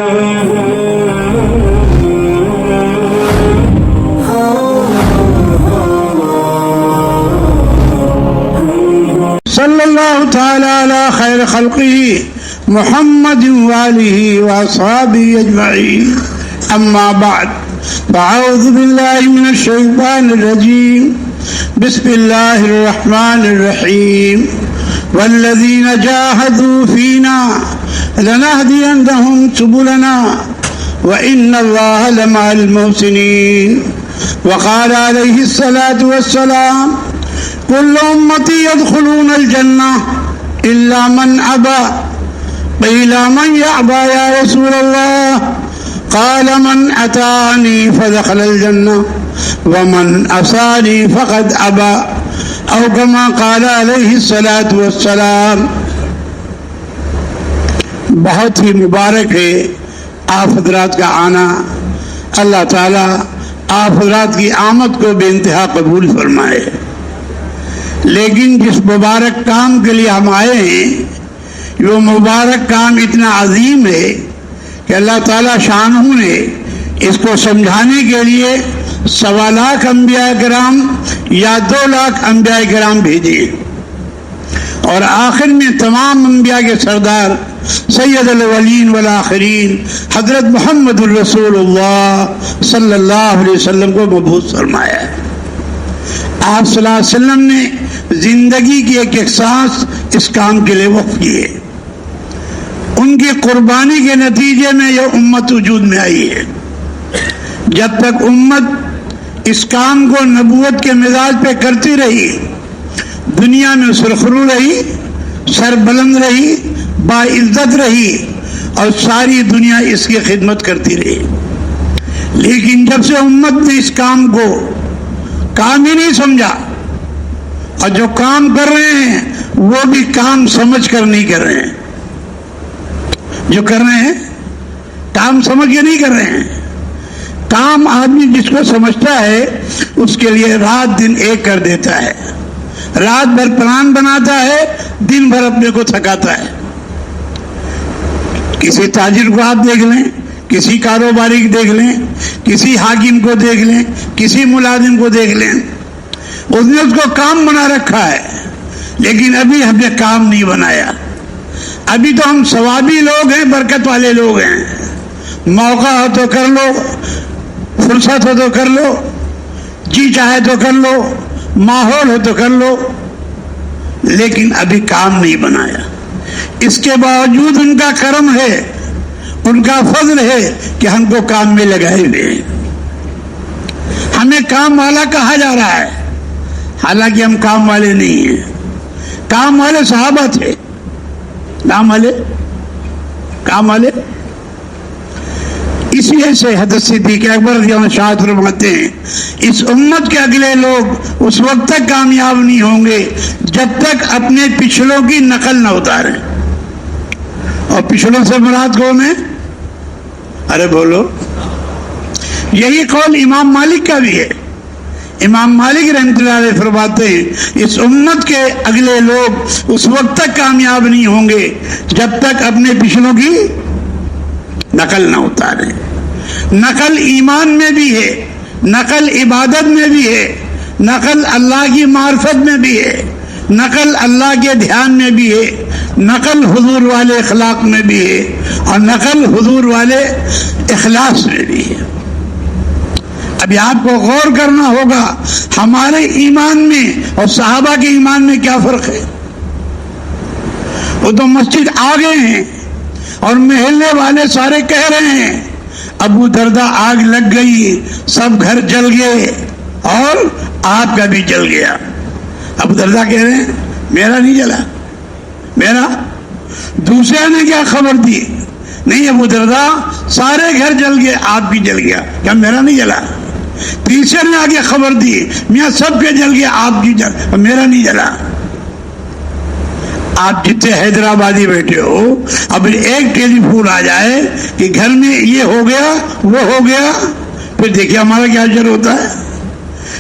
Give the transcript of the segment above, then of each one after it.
صلی اللہ تعالی علی خیر خلقہ محمد وآلہ واصحابہ اجمعین اما بعد فاعوذ باللہ من الشیطان الرجیم بسم اللہ الرحمن الرحیم والذین جاہدوا فینا لنہدینہم سبلنا وإن اللہ لمع المحسنین وقال علیہ الصلاة والسلام كل أمتي يدخلون الجنة إلا من أبى قيل من يأبى يا رسول الله قال من أتاني فدخل الجنة ومن عصاني فقد أبى أو كما قال عليه الصلاة والسلام. بہت ہی مبارک ہے آپ حضرات کا آنا. اللہ تعالیٰ آپ حضرات کی آمد کو بے انتہا قبول فرمائے. لیکن جس مبارک کام کے لیے ہم آئے ہیں وہ مبارک کام اتنا عظیم ہے کہ اللہ تعالیٰ شانہ نے اس کو سمجھانے کے لیے 1.25 لاکھ انبیاء کرام یا 2 لاکھ انبیاء کرام بھیجے اور آخر میں تمام انبیاء کے سردار سید الاولین والآخرین حضرت محمد الرسول اللہ صلی اللہ علیہ وسلم کو مبعوث فرمایا. آپ صلی اللہ علیہ وسلم نے زندگی کی ایک سانس اس کام کے لیے وقف کیے. ان کی قربانی کے نتیجے میں یہ امت وجود میں آئی ہے. جب تک امت اس کام کو نبوت کے مزاج پہ کرتی رہی دنیا میں سرخرو رہی, سر بلند رہی, باعزت رہی اور ساری دنیا اس کی خدمت کرتی رہی. لیکن جب سے امت نے اس کام کو کام ہی نہیں سمجھا اور جو کام کر رہے ہیں وہ بھی کام سمجھ کر نہیں کر رہے ہیں, جو کر رہے ہیں کام سمجھ کے نہیں کر رہے ہیں. کام آدمی جس کو سمجھتا ہے اس کے لیے رات دن ایک کر دیتا ہے, رات بھر پلان بناتا ہے, دن بھر اپنے کو تھکاتا ہے. کسی تاجر کو آپ دیکھ لیں, کسی کاروباری کو دیکھ لیں, کسی حاکم کو دیکھ لیں, کسی ملازم کو دیکھ لیں, اس نے اس کو کام بنا رکھا ہے لیکن ابھی ہم نے کام نہیں بنایا. ابھی تو ہم ثوابی لوگ ہیں, برکت والے لوگ ہیں. موقع ہو تو کر لو, فرصت ہو تو کر لو, جی چاہے تو کر لو, ماحول ہو تو کر لو, لیکن ابھی کام نہیں بنایا. اس کے باوجود ان کا کرم ہے, ان کا فضل ہے کہ ہم کو کام میں لگائے ہوئے ہیں. ہمیں کام والا کہا جا رہا ہے حالانکہ ہم کام والے نہیں ہیں. کام والے صحابہ تھے. کام والے اس لیے سے حضرت صدیق اکبر رضی اللہ عنہ شاہد فرماتے ہیں اس امت کے اگلے لوگ اس وقت تک کامیاب نہیں ہوں گے جب تک اپنے پچھلوں کی نقل نہ اتاریں. اور پچھلوں سے مراد کون ہے؟ ارے بولو. یہی قول امام مالک کا بھی ہے. امام مالک رحمۃ اللہ علیہ فرماتے ہیں اس امت کے اگلے لوگ اس وقت تک کامیاب نہیں ہوں گے جب تک اپنے پچھلوں کی نقل نہ اتاریں. نقل ایمان میں بھی ہے, نقل عبادت میں بھی ہے, نقل اللہ کی معرفت میں بھی ہے, نقل اللہ کے دھیان میں بھی ہے, نقل حضور والے اخلاق میں بھی ہے اور نقل حضور والے اخلاص میں بھی ہے. ابھی آپ کو غور کرنا ہوگا ہمارے ایمان میں اور صحابہ کے ایمان میں کیا فرق ہے. وہ تو مسجد آ گئے ہیں اور محلے والے سارے کہہ رہے ہیں ابو دردہ آگ لگ گئی, سب گھر جل گئے اور آپ کا بھی جل گیا. ابو دردہ کہہ رہے ہیں میرا نہیں جلا, میرا. دوسرے نے کیا خبر دی, نہیں ابو دردہ سارے گھر جل گئے, آپ بھی جل گیا, کیا میرا نہیں جلا. تیسرے نے آگے خبر دی میاں سب کے جل گیا, آپ کی جل, میرا نہیں جلا. آپ جتنے حیدرآبادی بیٹھے ہو اب ایک ٹیلی فون آ جائے کہ گھر میں یہ ہو گیا وہ ہو گیا, پھر دیکھیے ہمارا کیا اجر ہوتا ہے.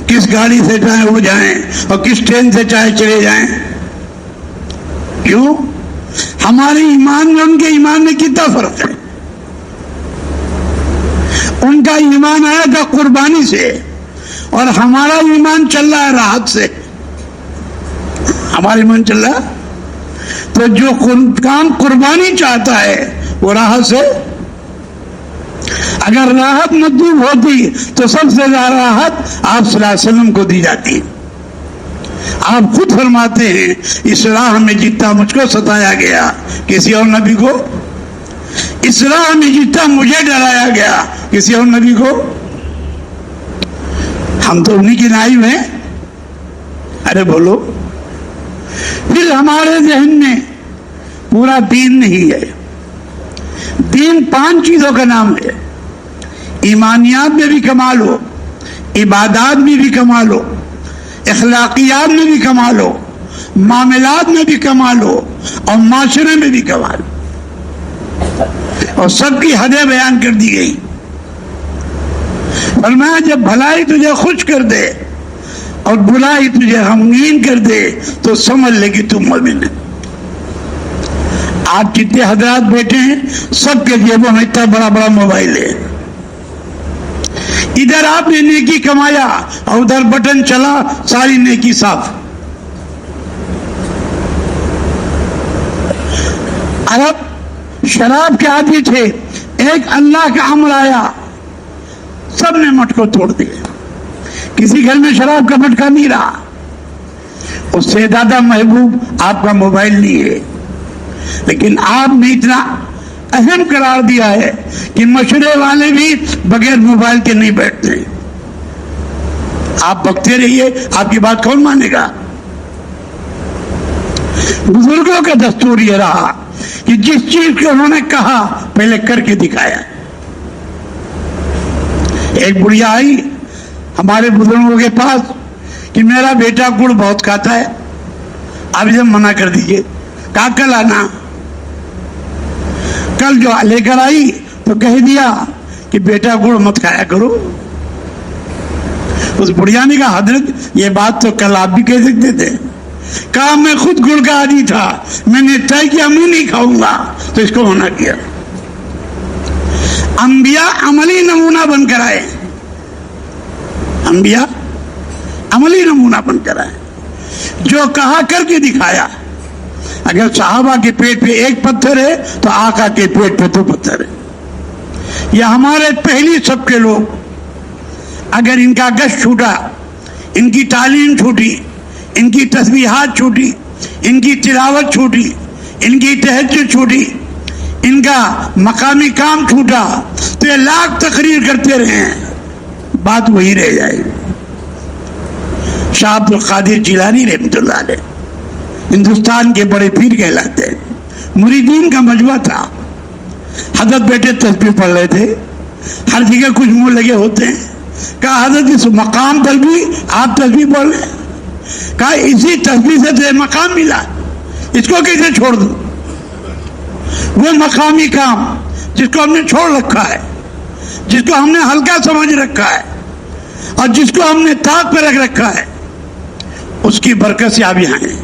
کس گاڑی سے چاہے وہ جائیں اور کس ٹرین سے چاہے چلے جائیں. کیوں؟ ہمارے ایمان میں ان کے ایمان میں کتنا فرق ہے. ان کا ایمان آیا تھا قربانی سے، اور ہمارا ایمان چل رہا ہے راحت سے. ہمارا ایمان چل رہا ہے. تو جو کام قربانی چاہتا ہے وہ راحت سے. اگر راحت مطلوب ہوتی تو سب سے زیادہ راحت آپ صلی اللہ علیہ وسلم کو دی جاتی. آپ خود فرماتے ہیں اس راہ میں جتنا مجھ کو ستایا گیا کسی اور نبی کو، اس راہ میں جتنا مجھے ڈرایا گیا کسی اور نبی کو. ہم تو انہی کی نائب ہیں. ارے بولو. پھر ہمارے ذہن میں پورا دین نہیں ہے. دین 5 چیزوں کا نام ہے. ایمانیات میں بھی کمال ہو، عبادات میں بھی کمال ہو، اخلاقیات میں بھی کمال ہو، معاملات میں بھی کمال ہو، اور معاشرے میں بھی کمال ہو. اور سب کی حدیں بیان کر دی گئی. فرمایا جب بھلائی تجھے خوش کر دے اور برائی تجھے غمگین کر دے تو سمجھ لے کہ تم مومن ہے. آپ جتنے حضرات بیٹھے ہیں سب کے جیبوں میں اتنا بڑا بڑا موبائل ہے. ادھر آپ نے نیکی کمایا اور ادھر بٹن چلا، ساری نیکی صاف. عرب شراب کے عادی تھے، ایک اللہ کا امر آیا سب نے مٹکو توڑ دیا. کسی گھر میں شراب کا مٹکا نہیں رہا. اس سے زیادہ محبوب آپ کا موبائل نہیں ہے. لیکن آپ نے اتنا اہم قرار دیا ہے کہ مشورے والے بھی بغیر موبائل کے نہیں بیٹھتے. آپ بکتے رہیے، آپ کی بات کون مانے گا؟ بزرگوں کا دستور یہ رہا کہ جس چیز کو انہوں نے کہا پہلے کر کے دکھایا. ایک بڑھیا آئی ہمارے بزرگوں کے پاس کہ میرا بیٹا گڑ بہت کھاتا ہے، آپ اسے منع کر دیجئے. کہا کل آنا. کل جو لے کر آئی تو کہہ دیا کہ بیٹا گڑ مت کھایا کرو. اس بڑھیا نے کہا حضرت یہ بات تو کل آپ بھی کہہ سکتے تھے. کہا میں خود گڑ کا عادی تھا، میں نے طے کیا میں نہیں کھاؤں گا تو اس کو منع کیا. انبیاء عملی نمونہ بن کر آئے. انبیاء عملی نمونہ بن کر آئے، جو کہا کر کے دکھایا. اگر صحابہ کے پیٹ پہ ایک پتھر ہے تو آقا کے پیٹ پہ 2 پتھر ہے. یہ ہمارے پہلی سب کے لوگ اگر ان کا گشت چھوٹا، ان کی تعلیم چھوٹی، ان کی تسبیحات چھوٹی، ان کی تلاوت چھوٹی، ان کی تہجد چھوٹی، ان کا مقامی کام چھوٹا تو یہ لاکھ تقریر کرتے رہے ہیں، بات وہی رہ جائے گی. شاہ عبد القادر جیلانی رحمۃ اللہ علیہ ہندوستان کے بڑے پیر کہلاتے ہیں. مریدین کا مجمع تھا. حضرت بیٹے تسبیح پڑھ رہے تھے، ہر جگہ کچھ منہ لگے ہوتے ہیں. کہا حضرت اس مقام پر بھی آپ تسبیح پڑھ رہے ہیں؟ کہا اسی تسبیح سے تو مقام ملا، اس کو کیسے چھوڑ دوں؟ وہ مقامی کام جس کو ہم نے چھوڑ رکھا ہے، جس کو ہم نے ہلکا سمجھ رکھا ہے، اور جس کو ہم نے طاق پہ رکھ رکھا ہے، اس کی برکت سے آپ یہاں ہیں.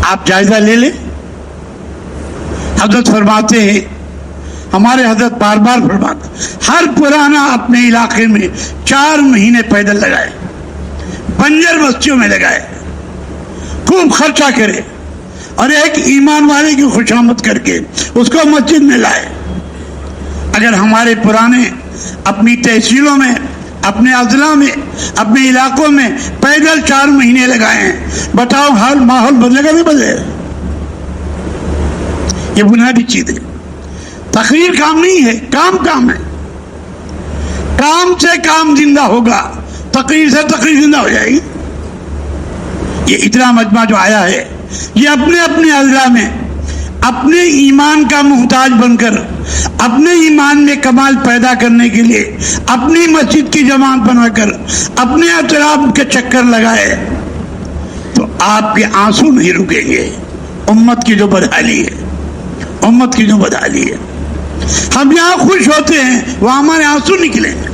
آپ جائزہ لے لیں. حضرت فرماتے ہیں، ہمارے حضرت بار بار فرماتے، ہر پرانا اپنے علاقے میں 4 مہینے پیدل لگائے، بنجر بستیوں میں لگائے، خوب خرچہ کرے، اور ایک ایمان والے کی خوشامد کر کے اس کو مسجد میں لائے. اگر ہمارے پرانے اپنی تحصیلوں میں، اپنے اضلاع میں، اپنے علاقوں میں پیدل 4 مہینے لگائے ہیں، بتاؤ ہر ماحول بدلے گا نہیں بدلے؟ یہ بنیادی چیز ہے. تقریر کام نہیں ہے، کام ہے. کام سے کام زندہ ہوگا، تقریر سے تقریر زندہ ہو جائے گی. یہ اتنا مجمع جو آیا ہے یہ اپنے اپنے اضلاع میں اپنے ایمان کا محتاج بن کر، اپنے ایمان میں کمال پیدا کرنے کے لیے اپنی مسجد کی جماعت بنا کر اپنے اطراف کے چکر لگائے تو آپ کے آنسو نہیں رکیں گے. امت کی جو بدحالی ہے، امت کی جو بدحالی ہے. ہم یہاں خوش ہوتے ہیں، وہ ہمارے آنسو نکلیں گے.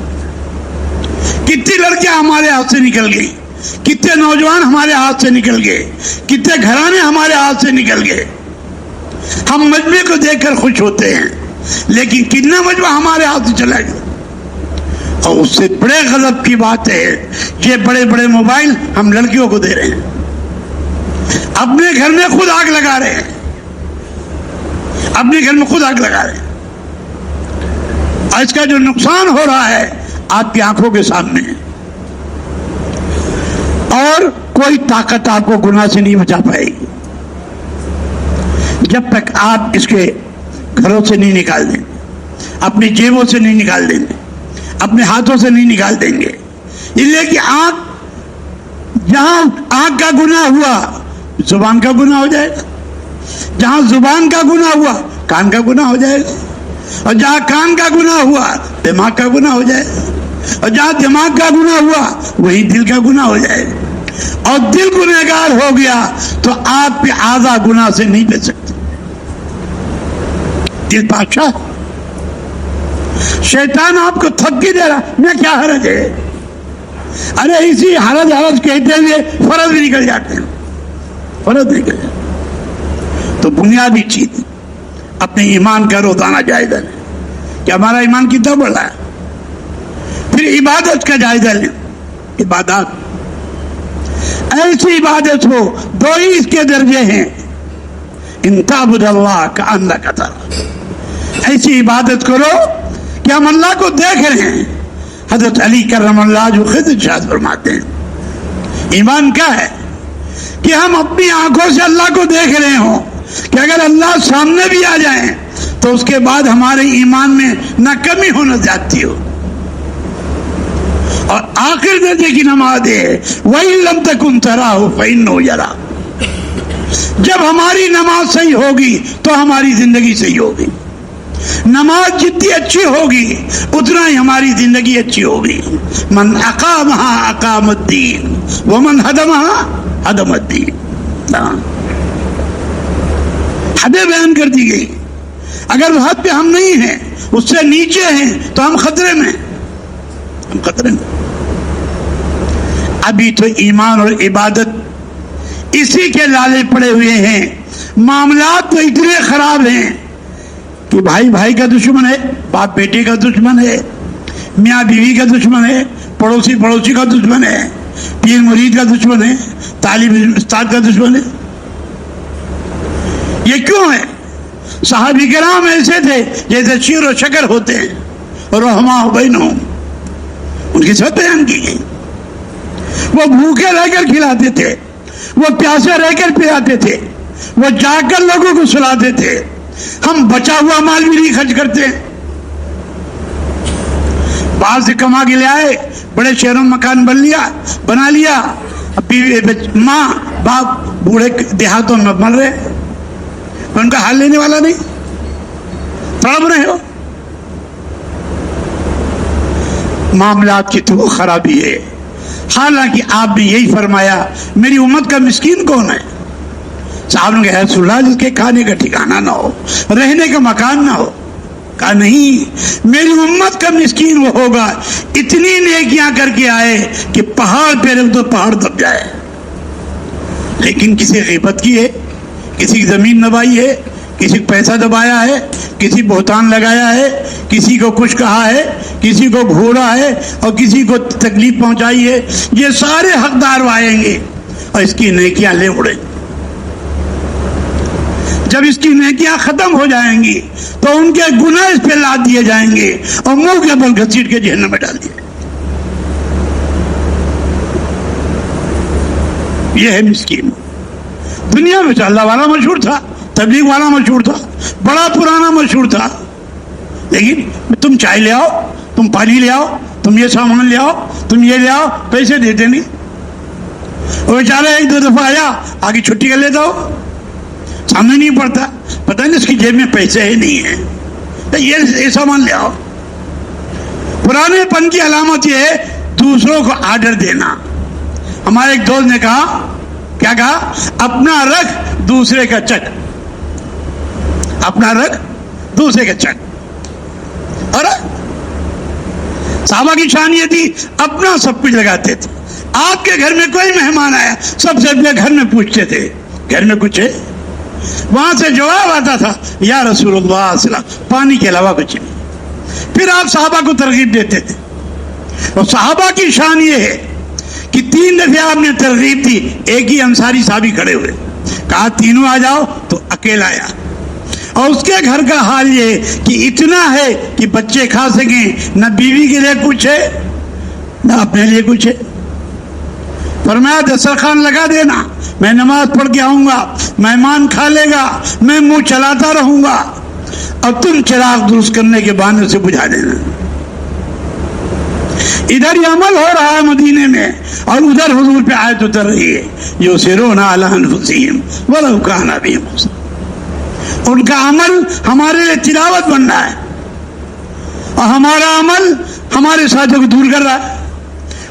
کتنی لڑکیاں ہمارے ہاتھ سے نکل گئی، کتنے نوجوان ہمارے ہاتھ سے نکل گئے، کتنے گھرانے ہمارے ہاتھ سے نکل گئے. ہم مجمع کو دیکھ کر خوش ہوتے ہیں، لیکن کتنا مجمع ہمارے ہاتھ سے چلا گیا. اور اس سے بڑے غضب کی بات ہے یہ بڑے بڑے موبائل ہم لڑکیوں کو دے رہے ہیں, اپنے گھر میں خود آگ لگا رہے ہیں, اپنے گھر میں خود آگ لگا رہے ہیں. اور اس کا جو نقصان ہو رہا ہے آپ کی آنکھوں کے سامنے ہے, اور کوئی طاقت آپ کو گناہ سے نہیں بچا پائے گی جب تک آپ اس کے گھروں سے نہیں نکال دیں, اپنی جیبوں سے نہیں نکال دیں گے, اپنے ہاتھوں سے نہیں نکال دیں گے. اس لیے کہ آنکھ, جہاں آنکھ کا گناہ ہوا زبان کا گناہ ہو جائے گا, جہاں زبان کا گناہ ہوا کان کا گناہ ہو جائے گا, اور جہاں کان کا گناہ ہوا دماغ کا گناہ ہو جائے گا, اور جہاں دماغ کا گناہ ہوا وہی دل کا گناہ ہو جائے گا. اور دل گنہگار ہو گیا تو آپ کے اعضاء گناہ سے نہیں بچ سکتے. دل بادشاہ, شیطان آپ کو تھپکی دے رہا, میں کیا حرج ہے, ارے اسی حرج کہتے ہوئے فرض بھی نکل جاتے ہیں, فرض نکل جاتے. تو بنیادی چیز اپنے ایمان کا روزانہ جائزہ لیں کہ ہمارا ایمان کتنا بڑا ہے. پھر عبادت کا جائزہ لیں. عبادات ایسی عبادت ہو, دو ہی اس کے درجے ہیں, ان تعبد اللہ کأنک تراہ, ایسی عبادت کرو کہ ہم اللہ کو دیکھ رہے ہیں. حضرت علی کرم اللہ جو خود ارشاد فرماتے ہیں ایمان کیا ہے کہ ہم اپنی آنکھوں سے اللہ کو دیکھ رہے ہوں, کہ اگر اللہ سامنے بھی آ جائیں تو اس کے بعد ہمارے ایمان میں نہ کمی ہو نہ زیادتی ہو. اور آخر درجے کی نماز ہے وَإِن لَمْ تَكُنْ تَرَاهُ فَإِنَّهُ يَرَاكَ. جب ہماری نماز صحیح ہوگی تو ہماری زندگی صحیح ہوگی. نماز جتنی اچھی ہوگی اتنا ہی ہماری زندگی اچھی ہوگی. من اقامها اقام الدین ومن هدمها هدم الدین. حدیں بیان کر دی گئی. اگر حد پہ ہم نہیں ہیں, اس سے نیچے ہیں, تو ہم خطرے میں, ہم خطرے میں. ابھی تو ایمان اور عبادت اسی کے لالے پڑے ہوئے ہیں. معاملات تو اتنے خراب ہیں کہ بھائی بھائی کا دشمن ہے, باپ بیٹے کا دشمن ہے, میاں بیوی کا دشمن ہے, پڑوسی پڑوسی کا دشمن ہے, پیر مرید کا دشمن ہے, طالب استاد کا دشمن ہے. یہ کیوں ہے؟ صحابہ کرام ایسے تھے جیسے شیر و شکر ہوتے ہیں, رحماء بینہم, ان کی صفت بیان کی گئی. وہ بھوکے رہ کر کھلاتے تھے, وہ پیاسے رہ کر پلاتے تھے, وہ جاگ کر لوگوں کو سلاتے تھے. ہم بچا ہوا مال بھی نہیں خرچ کرتے, باہر سے کما کے لے آئے, بڑے شہروں میں مکان بنا لیا, ماں باپ بوڑھے دیہاتوں میں مر رہے, ان کا حال لینے والا نہیں, تڑپ رہے ہو. معاملات کی تو خرابی ہے. حالانکہ آپ نے یہی فرمایا میری امت کا مسکین کون ہے؟ صاحب نے کہا رسول اللہ جس کے کھانے کا ٹھکانہ نہ ہو, رہنے کا مکان نہ ہو. کہا نہیں, میری امت کا مسکین وہ ہوگا اتنی نیکیاں کر کے آئے کہ پہاڑ پہ رکھ دو پہاڑ دب جائے, لیکن کسی غیبت کی ہے, کسی کی زمین نبائی ہے, کسی کو پیسہ دبایا ہے, کسی بہتان لگایا ہے, کسی کو کچھ کہا ہے, کسی کو گھوڑا ہے, اور کسی کو تکلیف پہنچائی ہے. یہ سارے حقدار آئیں گے اور اس کی نیکیاں لے اڑیں. جب اس کی نیکیاں ختم ہو جائیں گی تو ان کے گناہ اس پہ لاد دیے جائیں گے اور منہ کے بل گھسیٹ کے جہنم میں ڈال دیے. یہ ہے مسکین. دنیا میں اللہ والا مشہور تھا, تبلیغ والا مشہور تھا, بڑا پرانا مشہور تھا, لیکن تم چائے لے آؤ, تم پانی لے آؤ, تم یہ سامان لے آؤ, تم یہ لے آؤ, پیسے دیتے نہیں. وہ بیچارہ ایک دو دفعہ آیا, آگے چھٹی کر لیتا ہو, سامنے نہیں پڑتا, پتہ نہیں اس کی جیب میں پیسے ہی نہیں ہیں, تو یہ سامان لے آؤ. پرانے پن کی علامت یہ ہے دوسروں کو آرڈر دینا. ہمارے ایک دوست نے کہا, کیا کہا, اپنا رکھ دوسرے کا چک, اپنا رکھ دوسرے کا چک. اور صحابہ کی شان یہ تھی اپنا سب کچھ لگاتے تھے. آپ کے گھر میں کوئی مہمان آیا سب سے پہلے گھر میں پوچھتے تھے گھر میں کچھ ہے, وہاں سے جواب آتا تھا یا رسول اللہ صلی اللہ علیہ وسلم پانی کے علاوہ کچھ نہیں. پھر آپ صحابہ کو ترغیب دیتے تھے. اور صحابہ کی شان یہ ہے کہ 3 دفعہ آپ نے ترغیب دی, ایک ہی انصاری صحابی کھڑے ہوئے, کہا تینوں آ جاؤ, تو اکیلا آیا. اور اس کے گھر کا حال یہ ہے کہ اتنا ہے کہ بچے کھا سکیں, نہ بیوی کے لیے کچھ ہے نہ اپنے لیے کچھ ہے. فرمایا دسترخوان لگا دینا, میں نماز پڑھ کے آؤں گا, مہمان کھا لے گا, میں منہ چلاتا رہوں گا, اور تم چراغ درست کرنے کے بہانے سے بجھا دینا. ادھر یہ عمل ہو رہا ہے مدینے میں, اور ادھر حضور پہ آیت اتر رہی ہے یؤثرون علی انفسہم ولو کان بہم خصاصہ. ان کا عمل ہمارے لیے تلاوت بن رہا ہے, اور ہمارا عمل ہمارے ساتھوں کو دور کر رہا ہے.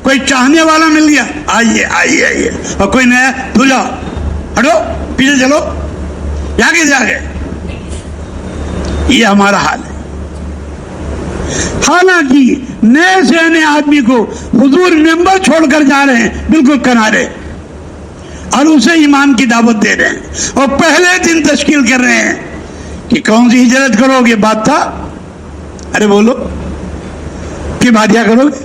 کوئی چاہنے والا مل گیا, آئیے آئیے آئیے, اور کوئی نیا بھول جاؤ, ہٹو پیچھے چلو, آگے سے آگے. یہ ہمارا حال ہے. حالانکہ نئے سے نئے آدمی کو حضور ممبر چھوڑ کر جا رہے ہیں بالکل کنارے, اور اسے ایمان کی دعوت دے رہے ہیں, اور پہلے دن تشکیل کر رہے ہیں کہ کون سی ہجرت کرو گے, بات تھا, ارے بولو کہ بادیا کرو گے.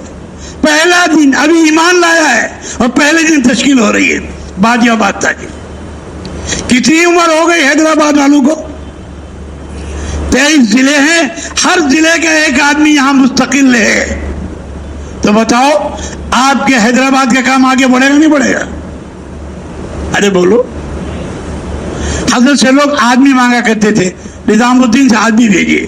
پہلا دن ابھی ایمان لایا ہے, اور پہلے دن تشکیل ہو رہی ہے بادیا بات تھا. کتنی عمر ہو گئی حیدرآباد والوں کو؟ 23 ضلع ہیں, ہر ضلع کا ایک آدمی یہاں مستقل ہے. تو بتاؤ آپ کے حیدرآباد کا کام آگے بڑھے گا نہیں بڑھے گا؟ ارے بولو. حضرت سے لوگ آدمی مانگا کرتے تھے, نظام الدین سے آدمی بھیجیے.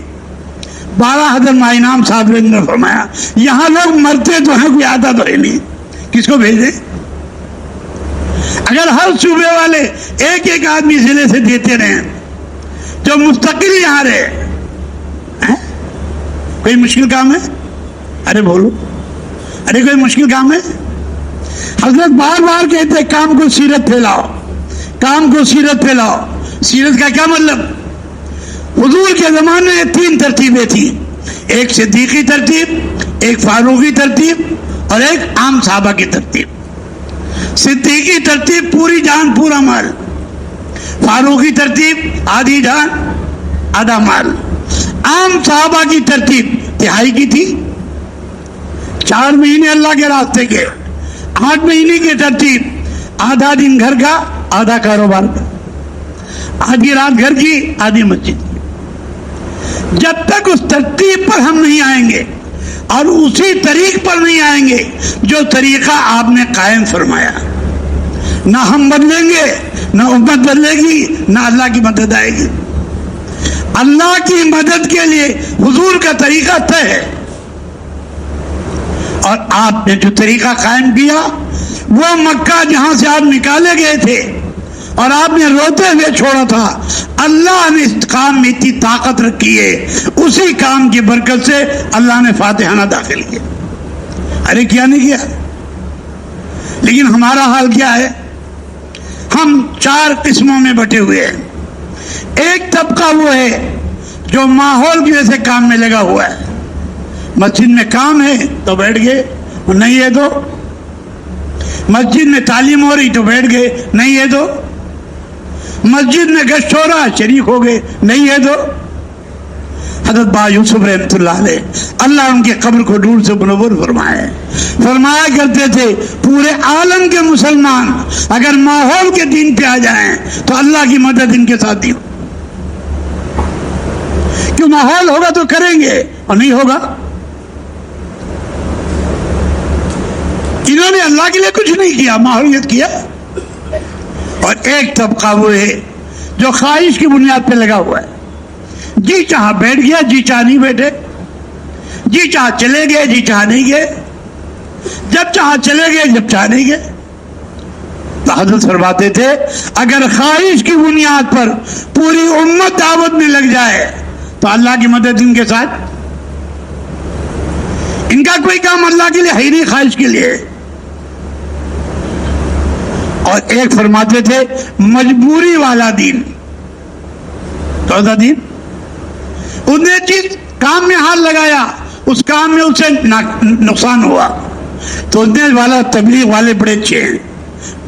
12 حضرت ماہینام صاحب نے فرمایا یہاں لوگ مرتے تو ہیں, کوئی آتا تو ہے نہیں, کس کو بھیج دیں؟ اگر ہر صوبے والے ایک ایک آدمی ضلع سے دیتے رہے جو مستقل یہاں رہے, کوئی مشکل کام ہے؟ ارے بولو, ارے کوئی مشکل کام ہے؟ حضرت بار بار کہتے کام کو سیرت پھیلاؤ, کام کو سیرت پھیلاؤ. سیرت کا کیا مطلب؟ حضور کے زمانے میں 3 ترتیبیں تھیں, ایک صدیقی ترتیب, ایک فاروقی ترتیب, اور ایک عام صحابہ کی ترتیب. صدیقی ترتیب پوری جان پورا مال, فاروقی ترتیب آدھی جان آدھا مال. عام صحابہ کی ترتیب تہائی کی تھی, 4 مہینے اللہ کے راستے کے, 8 مہینے کی ترتیب آدھا دن گھر کا آدھا کاروبار کا, آدھی رات گھر کی آدھی مسجد کی. جب تک اس ترتیب پر ہم نہیں آئیں گے اور اسی طریق پر نہیں آئیں گے جو طریقہ آپ نے قائم فرمایا, نہ ہم بدلیں گے, نہ امت بدلے گی, نہ اللہ کی مدد آئے گی. اللہ کی مدد کے لیے حضور کا طریقہ طے ہے, اور آپ نے جو طریقہ قائم کیا وہ مکہ جہاں سے آپ نکالے گئے تھے اور آپ نے روتے ہوئے چھوڑا تھا, اللہ نے اس کام میں اتنی طاقت رکھی ہے, اسی کام کی برکت سے اللہ نے فاتحانہ داخل کیا. ارے کیا نہیں کیا؟ لیکن ہمارا حال کیا ہے؟ ہم 4 قسموں میں بٹے ہوئے ہیں. ایک طبقہ وہ ہے جو ماحول کی وجہ سے کام میں لگا ہوا ہے. مسجد میں کام ہے تو بیٹھ گئے, نہیں ہے تو. مسجد میں تعلیم ہو رہی تو بیٹھ گئے, نہیں ہے تو. مسجد میں گشت ہو رہا شریک ہو گئے, نہیں ہے تو. حضرت با یوسف رحمۃ اللہ علیہ, اللہ ان کی قبر کو دور سے منور فرمائے, فرمایا کرتے تھے پورے عالم کے مسلمان اگر ماحول کے دین پہ آ جائیں تو اللہ کی مدد ان کے ساتھ ہی ہو. کیوں ماحول ہوگا تو کریں گے, اور نہیں ہوگا. انہوں نے اللہ کے لیے کچھ نہیں کیا, ماحولیت کیا. اور ایک طبقہ وہ ہے جو خواہش کی بنیاد پہ لگا ہوا ہے, جی چاہا بیٹھ گیا, جی چاہا نہیں بیٹھے, جی چاہا چلے گئے, جی چاہا نہیں گئے, جب چاہا چلے گئے, جب چاہا نہیں گئے. تو حضرت فرماتے تھے اگر خواہش کی بنیاد پر پوری امت دعوت میں لگ جائے تو اللہ کی مدد ان کے ساتھ. ان کا کوئی کام اللہ کے لیے ہے نہیں, خواہش کے لیے. اور ایک فرماتے تھے مجبوری والا دین. کون سا دین؟ اس نے جس کام میں ہاتھ لگایا اس کام میں اسے نقصان ہوا تو اس نے والا تبلیغ والے بڑے اچھے ہیں,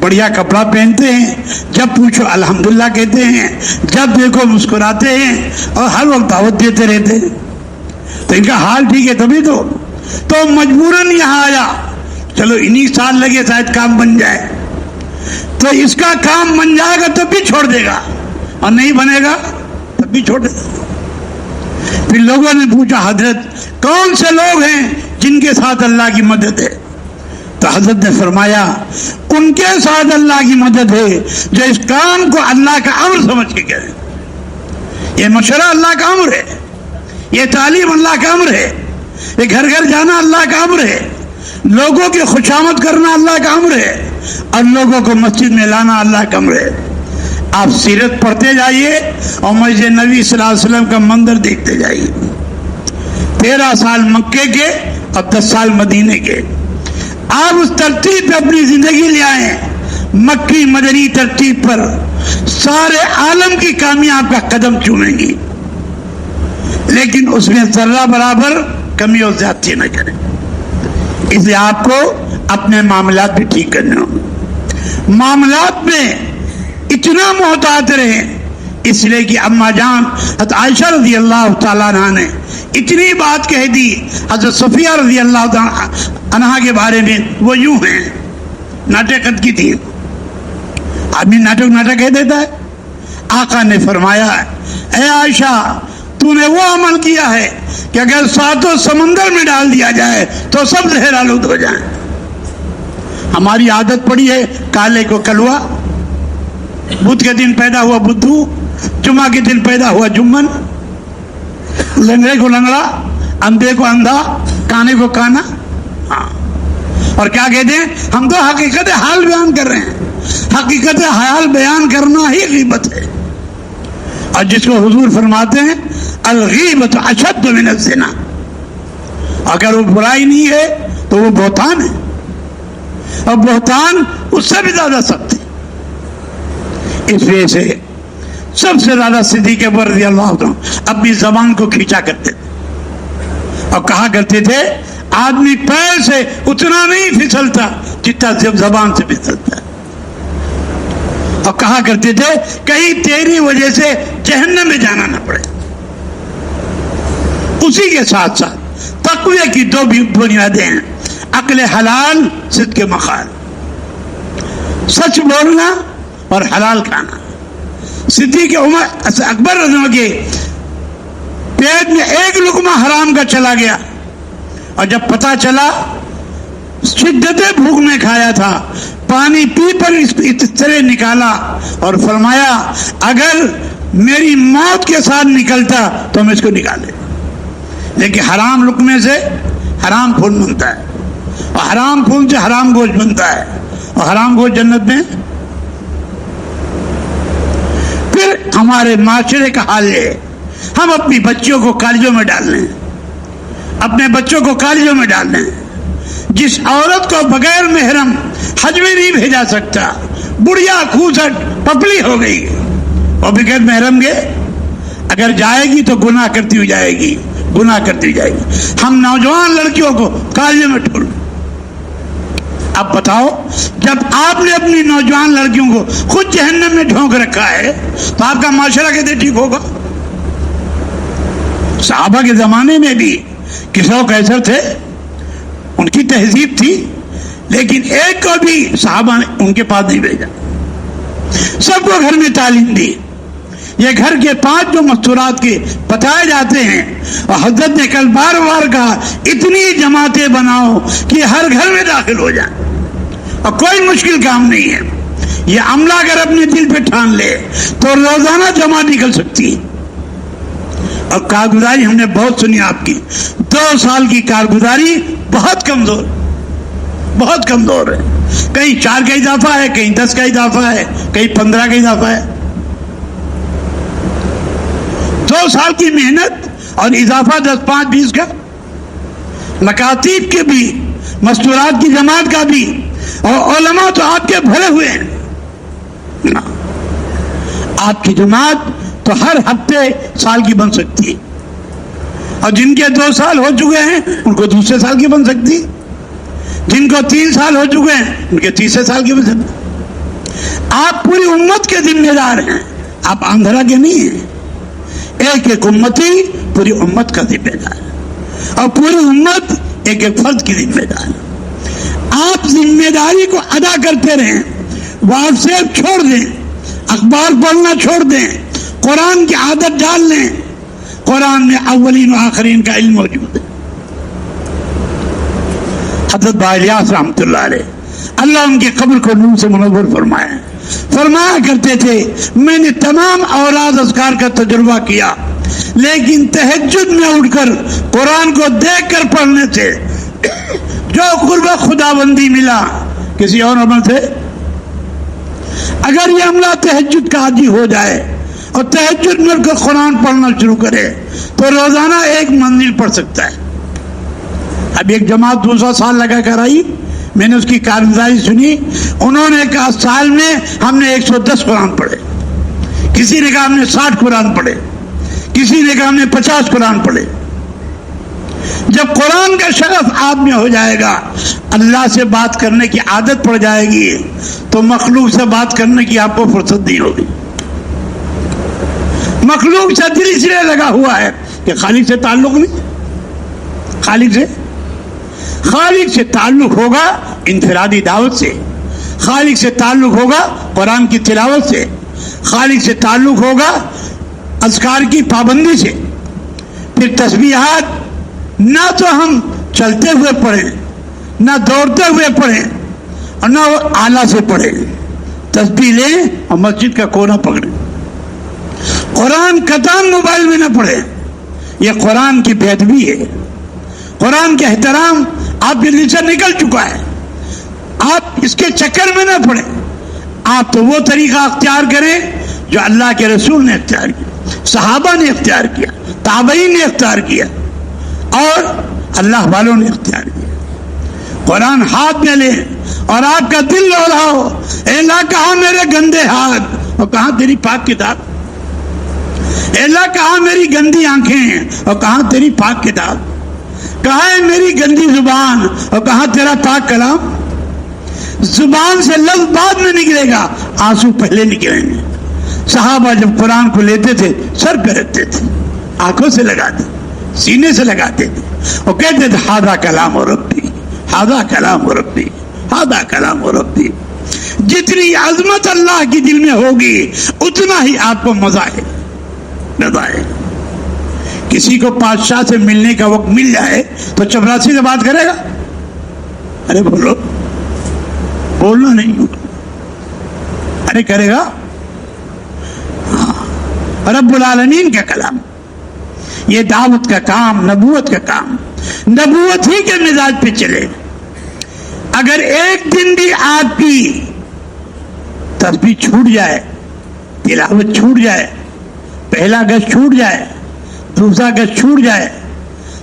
بڑھیا کپڑا پہنتے ہیں، جب پوچھو الحمدللہ کہتے ہیں، جب دیکھو مسکراتے ہیں اور ہر وقت دعوت دیتے رہتے ہیں. تو ان کا حال ٹھیک ہے تبھی تو مجبوراً یہاں آیا. چلو انہی سال لگے شاید کام بن جائے. تو اس کا کام بن جائے گا تب بھی چھوڑ دے گا، اور نہیں بنے گا تب بھی چھوڑ دے گا. پھر لوگوں نے پوچھا حضرت کون سے لوگ ہیں جن کے ساتھ اللہ کی مدد ہے؟ تو حضرت نے فرمایا ان کے ساتھ اللہ کی مدد ہے جو اس کام کو اللہ کا امر سمجھ کے کریں. یہ مشورہ اللہ کا امر ہے، یہ تعلیم اللہ کا امر ہے، یہ گھر گھر جانا اللہ کا امر ہے، لوگوں کی خوشامد کرنا اللہ کا امر ہے، اور لوگوں کو مسجد میں لانا اللہ کا امر ہے. آپ سیرت پڑھتے جائیے اور مسجد نبی صلی اللہ علیہ وسلم کا منظر دیکھتے جائیے. 13 سال مکے کے اور 10 سال مدینے کے. آپ اس ترتیب پہ اپنی زندگی لے آئے، مکی مدنی ترتیب پر سارے عالم کی کامیاں آپ کا قدم چومیں گی، لیکن اس میں ذرہ برابر کمی اور زیادتی نہ کریں. اس لیے آپ کو اپنے معاملات بھی ٹھیک کرنے ہوں. معاملات میں اتنا محتاط رہیں، اس لیے کہ اما جان حضرت عائشہ رضی اللہ تعالیٰ عنہ نے اتنی بات کہہ دی حضرت صفیہ رضی اللہ عنہ کے بارے میں. وہ یوں ہیں، ناٹک کی تھی. آدمی ناٹک کہہ دیتا ہے. آقا نے فرمایا اے عائشہ تو نے وہ عمل کیا ہے کہ اگر 7 سمندر میں ڈال دیا جائے تو سب زہر آلود ہو جائیں. ہماری عادت پڑی ہے کالے کو کلوا، بدھ کے دن پیدا ہوا بدھو، جمعہ کے دن پیدا ہوا جمن، لنگڑے کو لنگڑا، اندھے کو اندھا، کانے کو کانا. ہاں، اور کیا کہتے ہیں؟ ہم تو حقیقت حال بیان کر رہے ہیں. حقیقت حال بیان کرنا ہی غیبت ہے. اور جس کو حضور فرماتے ہیں الغیبت اشد من الزنا، اگر وہ برائی نہیں ہے تو وہ بہتان ہے، اور بہتان اس سے بھی زیادہ سخت ہے. اس وجہ سے سب سے زیادہ صدیق اکبر رضی اللہ عنہ اپنی زبان کو کھینچا کرتے تھے اور کہا کرتے تھے آدمی پیر سے اتنا نہیں پھسلتا جتنا زبان سے پھسلتا ہے. اور کہا کرتے تھے کہیں تیری وجہ سے جہنم میں جانا نہ پڑے. اسی کے ساتھ ساتھ تقوی کی 2 بنیادیں ہیں، عقل حلال، صدق مقال، سچ بولنا اور حلال کھانا. صدیق اکبر رضی اللہ عنہ کے پیٹ میں 1 لقمہ حرام کا چلا گیا، اور جب پتہ چلا شدت بھوک میں کھایا تھا، پانی پی پر اس طرح نکالا اور فرمایا اگر میری موت کے ساتھ نکلتا تو ہم اس کو نکالے. لیکن حرام لقمے سے حرام پھول بنتا ہے، اور حرام پھول سے حرام گوشت بنتا ہے، اور حرام گوشت جنت میں. پھر ہمارے معاشرے کا حال ہے، ہم اپنی بچیوں کو کالجوں میں ڈال لیں، اپنے بچوں کو کالجوں میں ڈال لیں. جس عورت کو بغیر محرم حج میں نہیں بھیجا سکتا، بڑھیا کھوسٹ پپلی ہو گئی، اور بغیر محرم کے اگر جائے گی تو گناہ کرتی ہوئی جائے گی، گناہ کرتی ہوئی جائے گی. ہم نوجوان لڑکیوں کو کالجوں میں ڈھول. اب بتاؤ جب آپ نے اپنی نوجوان لڑکیوں کو خود جہنم میں ڈھونک رکھا ہے تو آپ کا معاشرہ کیسے ٹھیک ہوگا؟ صحابہ کے زمانے میں بھی کسرا و قیصر تھے، ان کی تہذیب تھی، لیکن ایک کو بھی صحابہ نے ان کے پاس نہیں بھیجا. سب کو گھر میں تعلیم دی. یہ گھر کے 5 جو مستورات کے بتائے جاتے ہیں، اور حضرت نے کل بار بار کہا اتنی جماعتیں بناؤ کہ ہر گھر میں داخل ہو جائیں، اور کوئی مشکل کام نہیں ہے. یہ عملہ اگر اپنے دل پہ ٹھان لے تو روزانہ جماعت نکل سکتی. اور کارگزاری ہم نے بہت سنی آپ کی، 2 سال کی کارگزاری بہت کمزور، بہت کمزور ہے. کہیں 4 کا اضافہ ہے، کہیں 10 کا اضافہ ہے، کہیں 15 کا اضافہ ہے. 2 سال کی محنت اور اضافہ 10 5 20 کا، مکاتیب کے بھی، مستورات کی جماعت کا بھی، اور علماء تو آپ کے بھرے ہوئے ہیں. آپ کی جماعت تو ہر ہفتے سال کی بن سکتی ہے، اور جن کے 2 سال ہو چکے ہیں ان کو دوسرے سال کی بن سکتی، جن کو 3 سال ہو چکے ہیں ان کے تیسرے سال کی بن سکتی. آپ پوری امت کے ذمہ دار ہیں، آپ آندھرا کے نہیں ہیں. ایک ایک امتی پوری امت کا ذمہ دار ہے، اور پوری امت ایک ایک فرد کی ذمہ دار ہے. آپ ذمہ داری کو ادا کرتے رہیں، واٹس ایپ چھوڑ دیں، اخبار پڑھنا چھوڑ دیں، قرآن کی عادت ڈال لیں. قرآن میں اولین و آخرین کا علم موجود ہے. حضرت با الیاس رحمۃ اللہ علیہ، اللہ ان کی قبر کو نور سے منور فرمائے، فرمایا کرتے تھے میں نے تمام اوراد اذکار کا تجربہ کیا، لیکن تہجد میں اٹھ کر قرآن کو دیکھ کر پڑھنے سے جو قرب خدا بندی ملا کسی اور عمل سے. اگر یہ عملہ تہجد کا عادی ہو جائے اور تہجد میں اٹھ کر قرآن پڑھنا شروع کرے تو روزانہ ایک منزل پڑھ سکتا ہے. اب ایک جماعت 200 سال لگا کر آئی، میں نے اس کی کارگزاری سنی. انہوں نے کہا سال میں ہم نے 110 قرآن پڑھے، کسی نے کہا ہم نے 60 قرآن پڑھے، کسی نے کہا ہم نے 50 قرآن پڑھے. جب قرآن کا شغف آپ میں ہو جائے گا، اللہ سے بات کرنے کی عادت پڑ جائے گی، تو مخلوق سے بات کرنے کی آپ کو فرصت نہیں ہوگی. مخلوق سے دل اس لیے لگا ہوا ہے کہ خالق سے تعلق نہیں. خالق سے تعلق ہوگا انفرادی دعوت سے، خالق سے تعلق ہوگا قرآن کی تلاوت سے، خالق سے تعلق ہوگا اذکار کی پابندی سے. پھر تسبیحات نہ تو ہم چلتے ہوئے پڑھیں، نہ دوڑتے ہوئے پڑھیں، اور نہ وہ آلہ سے پڑھیں. تسبیح لیں اور مسجد کا کونا پکڑیں. قرآن قطعاً موبائل میں نہ پڑھیں، یہ قرآن کی بے ادبی ہے. قرآن کے احترام آپ کے دل سے نکل چکا ہے. آپ اس کے چکر میں نہ پڑیں. آپ تو وہ طریقہ اختیار کریں جو اللہ کے رسول نے اختیار کیا، صحابہ نے اختیار کیا، تابعین نے اختیار کیا، اور اللہ والوں نے اختیار کیا. قرآن ہاتھ میں لیں اور آپ کا دل رو رہا ہو، اے اللہ کہاں میرے گندے ہاتھ اور کہاں تیری پاک کتاب، اے اللہ کہاں میری گندی آنکھیں اور کہاں تیری پاک کتاب، کہاں ہے میری گندی زبان اور کہاں تیرا پاک کلام. زبان سے لفظ بعد میں نکلے گا، آنسو پہلے نکلیں گے. صحابہ جب قرآن کو لیتے تھے سر پہ رکھتے تھے، آنکھوں سے لگاتے، سینے سے لگاتے تھے، اور کہتے تھے ہذا کلام ربی، ہذا کلام ربی، ہذا کلام ربی. جتنی عظمت اللہ کی دل میں ہوگی اتنا ہی آپ کو مزہ ہے. کسی کو بادشاہ سے ملنے کا وقت مل جائے تو چپراسی سے بات کرے گا؟ ارے بولو، بولنا نہیں، ارے کرے گا. رب العالمین کا کلام، یہ دعوت کا کام، نبوت کا کام، نبوت ہی کے مزاج پہ چلے. اگر ایک دن بھی آپ کی تسبیح چھوٹ جائے، تلاوت چھوٹ جائے، پہلا گز چھوٹ جائے، دوسرا گز چھوٹ جائے،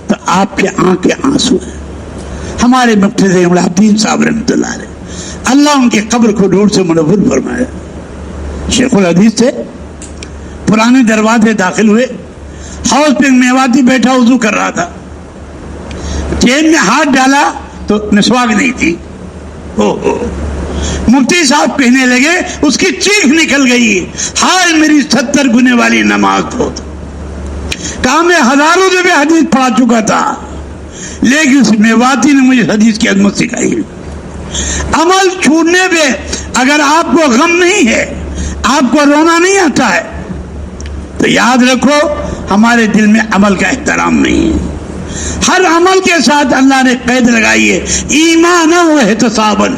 تو آپ کے آنکھیں آنسو ہیں. ہمارے مفتی الدین صاحب رحمۃ اللہ علیہ، اللہ ان کی قبر کو نور سے منور فرمائے، شیخ الحدیث سے پرانے دروازے داخل ہوئے. ہاؤس پہ میواتی بیٹھا وضو کر رہا تھا، جیب میں ہاتھ ڈالا تو مسواک نہیں تھی. مفتی صاحب کہنے لگے، اس کی چیخ نکل گئی، ہائے میری 70 گنے والی نماز تو. کہا میں ہزاروں دفعہ حدیث پڑھا چکا تھا، لیکن اس میواتی نے مجھے حدیث کی عظمت سکھائی. عمل چھوڑنے پہ اگر آپ کو غم نہیں ہے، آپ کو رونا نہیں آتا ہے، تو یاد رکھو ہمارے دل میں عمل کا احترام نہیں ہے. ہر عمل کے ساتھ اللہ نے قید لگائی ہے، ایمان و احتساباً.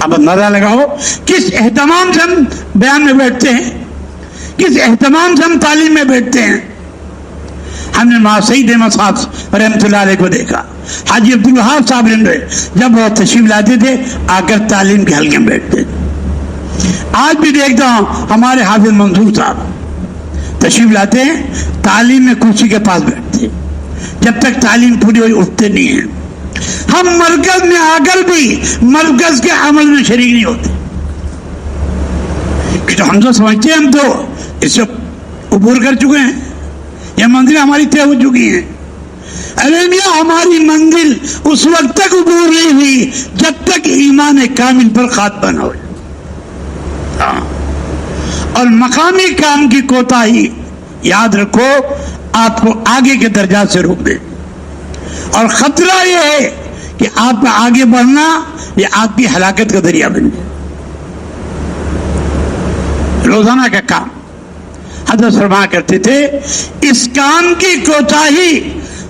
اب اندازہ لگاؤ کس اہتمام سے ہم بیان میں بیٹھتے ہیں، کس اہتمام سے ہم تعلیم میں بیٹھتے ہیں. ہم نے ماں سعید احمد صاحب رحمۃ اللہ علیہ کو دیکھا، حاجی عبدالوہاب صاحب جب وہ تشریف لاتے تھے آ کر تعلیم کے حلقے میں بیٹھتے تھے. آج بھی دیکھتا ہوں ہمارے حافظ منصور صاحب تشریف لاتے ہیں، تعلیم میں کرسی کے پاس بیٹھتے، جب تک تعلیم پوری ہوئی اٹھتے نہیں ہیں. ہم مرکز میں آ کر بھی مرکز کے عمل میں شریک نہیں ہوتے. ہم تو سمجھتے ہیں ہم تو اس سے عبور کر چکے ہیں، یہ منزلیں ہماری طے ہو چکی ہیں. ارے میاں ہماری منزل اس وقت تک عبور نہیں ہوئی جب تک ایمان کامل پر خاتمہ نہ ہو. ہاں، اور مقامی کام کی کوتاہی یاد رکھو آپ کو آگے کے درجات سے روک دے. اور خطرہ یہ ہے کہ آپ کا آگے بڑھنا یہ آپ کی ہلاکت کا ذریعہ بن جائے. روزانہ کا کام حضرت فرمایا کرتے تھے اس کام کی کوتاہی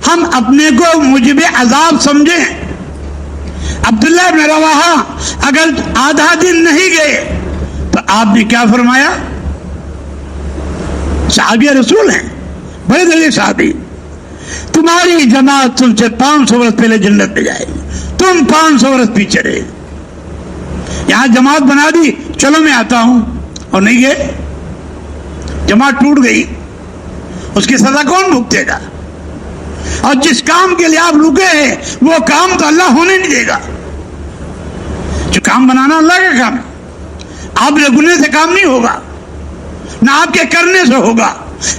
ہم اپنے کو موجب عذاب سمجھیں. عبداللہ بن رواحہ اگر آدھا دن نہیں گئے تو آپ نے کیا فرمایا؟ صحابی رسول ہیں، بڑے بڑے صحابی. تمہاری جماعت تم سے 500 برس پہلے جنت میں جائے گی، تم 500 برس پیچھے رہے. یہاں جماعت بنا دی، چلو میں آتا ہوں، اور نہیں گئے، جماعت ٹوٹ گئی. اس کی سزا کون بھگتے گا؟ اور جس کام کے لیے آپ رکے ہیں وہ کام تو اللہ ہونے نہیں دے گا. جو کام بنانا اللہ کا کام ہے. آپ رکنے سے کام نہیں ہوگا، نہ آپ کے کرنے سے ہوگا،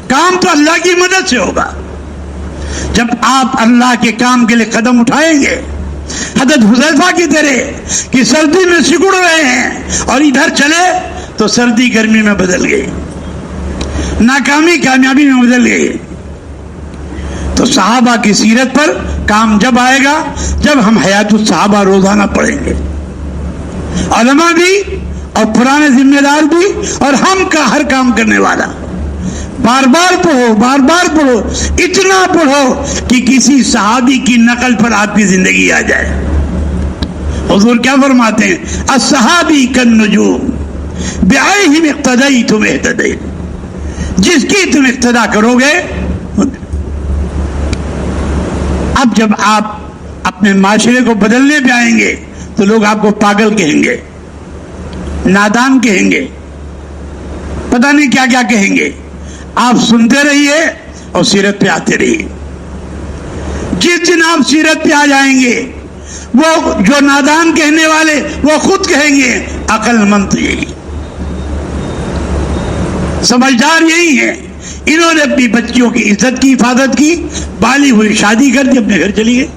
کام تو اللہ کی مدد سے ہوگا. جب آپ اللہ کے کام کے لیے قدم اٹھائیں گے، حضرت حذیفہ کی طرح کہ سردی میں سکڑ رہے ہیں اور ادھر چلے تو سردی گرمی میں بدل گئی، ناکامی کامیابی میں بدل گئی. تو صحابہ کی سیرت پر کام جب آئے گا جب ہم حیات الصحابہ روزانہ پڑھیں گے. علماء بھی اور پرانے ذمہ دار بھی اور ہم کا ہر کام کرنے والا. بار بار پڑھو، بار بار پڑھو، اتنا پڑھو کہ کسی صحابی کی نقل پر آپ کی زندگی آ جائے. حضور کیا فرماتے ہیں؟ الصحابی کالنجوم بعینہم اقتدیتم اہتدیتم. جس کی تم اقتدا کرو گے. اب جب آپ اپنے معاشرے کو بدلنے پہ آئیں گے تو لوگ آپ کو پاگل کہیں گے، نادان کہیں گے، پتہ نہیں کیا کیا کہیں گے. آپ سنتے رہیے اور سیرت پہ آتے رہیے. جس دن آپ سیرت پہ آ جائیں گے وہ جو نادان کہنے والے وہ خود کہیں گے عقل مند یہی، سمجھدار یہی ہے. انہوں نے اپنی بچیوں کی عزت کی حفاظت کی، بالی ہوئی شادی کر دی، اپنے گھر چلی گئے.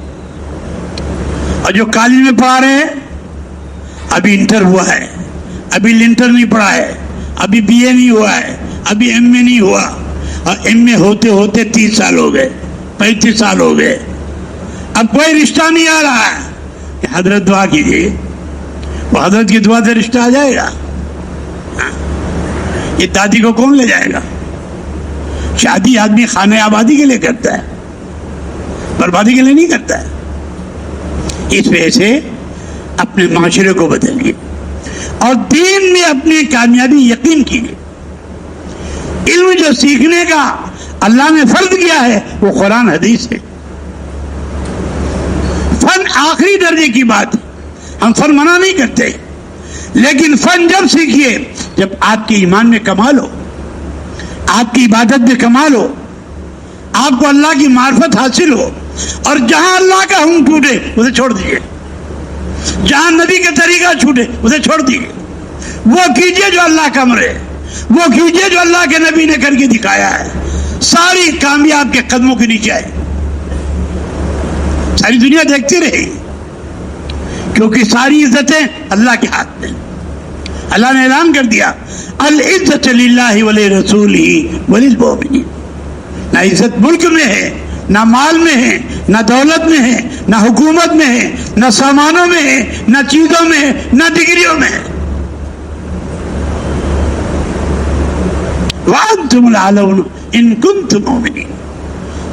اور جو کالج میں پڑھا رہے ہیں ابھی انٹر ہوا ہے، ابھی لنٹر نہیں پڑھا ہے، ابھی بی اے نہیں ہوا ہے، ابھی ایم اے نہیں ہوا، اور ایم اے ہوتے ہوتے 30 سال ہو گئے، 35 سال ہو گئے. اب کوئی رشتہ نہیں آ رہا ہے کہ حضرت دعا کیجیے. وہ حضرت کی دعا سے رشتہ آ جائے گا؟ یہ دادی کو کون لے جائے گا؟ شادی آدمی خانے آبادی کے لیے کرتا ہے، بربادی کے لیے نہیں کرتا ہے. اس وجہ سے اپنے معاشرے کو بدلیے اور دین میں اپنی کامیابی یقین کیجیے. علم جو سیکھنے کا اللہ نے فرض کیا ہے وہ قرآن حدیث ہے. فن آخری درجے کی بات ہے، ہم فن منع نہیں کرتے، لیکن فن جب سیکھیے جب آپ کے ایمان میں کمال ہو، آپ کی عبادت میں کمال ہو، آپ کو اللہ کی معرفت حاصل ہو. اور جہاں اللہ کا حکم چھوٹے اسے چھوڑ دیجیے، جہاں نبی کا طریقہ چھوٹے اسے چھوڑ دیجیے. وہ کیجیے جو اللہ کا امر ہے، وہ کیجیے جو اللہ کے نبی نے کر کے دکھایا ہے. ساری کامیاب کے قدموں کے نیچے آئے، ساری دنیا دیکھتی رہے گی، کیونکہ ساری عزتیں اللہ کے ہاتھ میں. اللہ نے اعلان کر دیا العزت للہ ولرسولہ وللمؤمنین. نہ عزت ملک میں ہے، نہ مال میں ہے، نہ دولت میں ہے، نہ حکومت میں ہے، نہ سامانوں میں ہے، نہ چیزوں میں ہے، نہ ڈگریوں میں ہے. وَأَنْتُمُ الْأَعْلَوْنَ إِن كُنتُم مُؤْمِنِينَ.